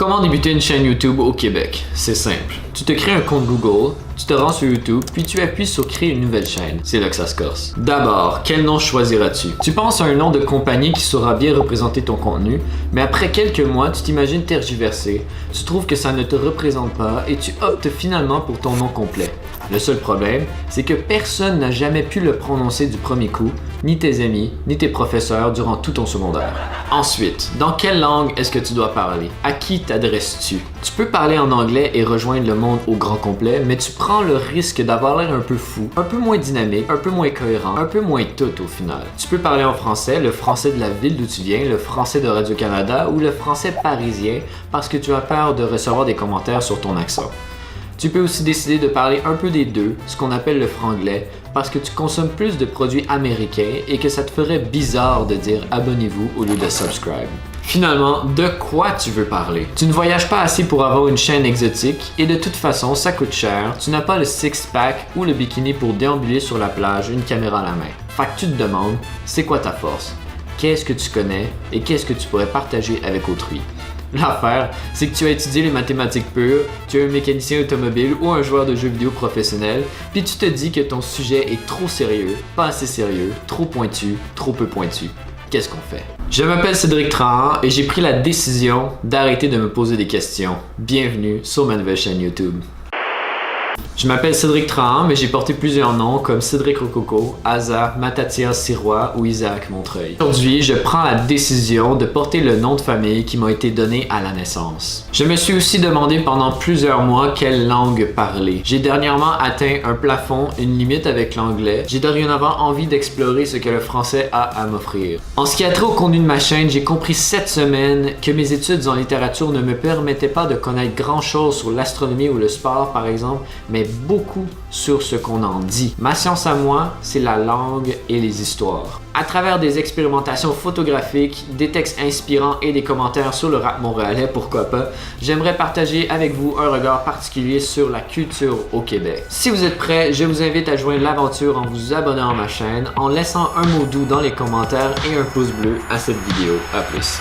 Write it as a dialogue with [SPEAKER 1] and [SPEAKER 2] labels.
[SPEAKER 1] Comment débuter une chaîne YouTube au Québec? C'est simple. Tu te crées un compte Google, tu te rends sur YouTube, puis tu appuies sur créer une nouvelle chaîne. C'est là que ça se corse. D'abord, quel nom choisiras-tu? Tu penses à un nom de compagnie qui saura bien représenter ton contenu, mais après quelques mois, tu t'imagines tergiverser, tu trouves que ça ne te représente pas et tu optes finalement pour ton nom complet. Le seul problème, c'est que personne n'a jamais pu le prononcer du premier coup, ni tes amis, ni tes professeurs durant tout ton secondaire. Ensuite, dans quelle langue est-ce que tu dois parler? À qui t'adresses-tu? Tu peux parler en anglais et rejoindre le monde au grand complet, mais tu prends le risque d'avoir l'air un peu fou, un peu moins dynamique, un peu moins cohérent, un peu moins tout au final. Tu peux parler en français, le français de la ville d'où tu viens, le français de Radio-Canada ou le français parisien parce que tu as peur de recevoir des commentaires sur ton accent. Tu peux aussi décider de parler un peu des deux, ce qu'on appelle le franglais, parce que tu consommes plus de produits américains et que ça te ferait bizarre de dire abonnez-vous au lieu de subscribe. Finalement, de quoi tu veux parler? Tu ne voyages pas assez pour avoir une chaîne exotique et de toute façon, ça coûte cher, tu n'as pas le six-pack ou le bikini pour déambuler sur la plage, une caméra à la main. Fait que tu te demandes, c'est quoi ta force? Qu'est-ce que tu connais et qu'est-ce que tu pourrais partager avec autrui? L'affaire, c'est que tu as étudié les mathématiques pures, tu es un mécanicien automobile ou un joueur de jeux vidéo professionnel, puis tu te dis que ton sujet est trop sérieux, pas assez sérieux, trop pointu, trop peu pointu. Qu'est-ce qu'on fait? Je m'appelle Cédric Trahan et j'ai pris la décision d'arrêter de me poser des questions. Bienvenue sur ma nouvelle chaîne YouTube. Je m'appelle Cédric Trahan, mais j'ai porté plusieurs noms comme Cédric Rococo, Asa, Matatia Sirois ou Isaac Montreuil. Aujourd'hui, je prends la décision de porter le nom de famille qui m'a été donné à la naissance. Je me suis aussi demandé pendant plusieurs mois quelle langue parler. J'ai dernièrement atteint un plafond, une limite avec l'anglais. J'ai dorénavant envie d'explorer ce que le français a à m'offrir. En ce qui a trait au contenu de ma chaîne, j'ai compris cette semaine que mes études en littérature ne me permettaient pas de connaître grand chose sur l'astronomie ou le sport par exemple, mais beaucoup sur ce qu'on en dit. Ma science à moi, c'est la langue et les histoires. À travers des expérimentations photographiques, des textes inspirants et des commentaires sur le rap montréalais, pourquoi pas, j'aimerais partager avec vous un regard particulier sur la culture au Québec. Si vous êtes prêts, je vous invite à joindre l'aventure en vous abonnant à ma chaîne, en laissant un mot doux dans les commentaires et un pouce bleu à cette vidéo. À plus!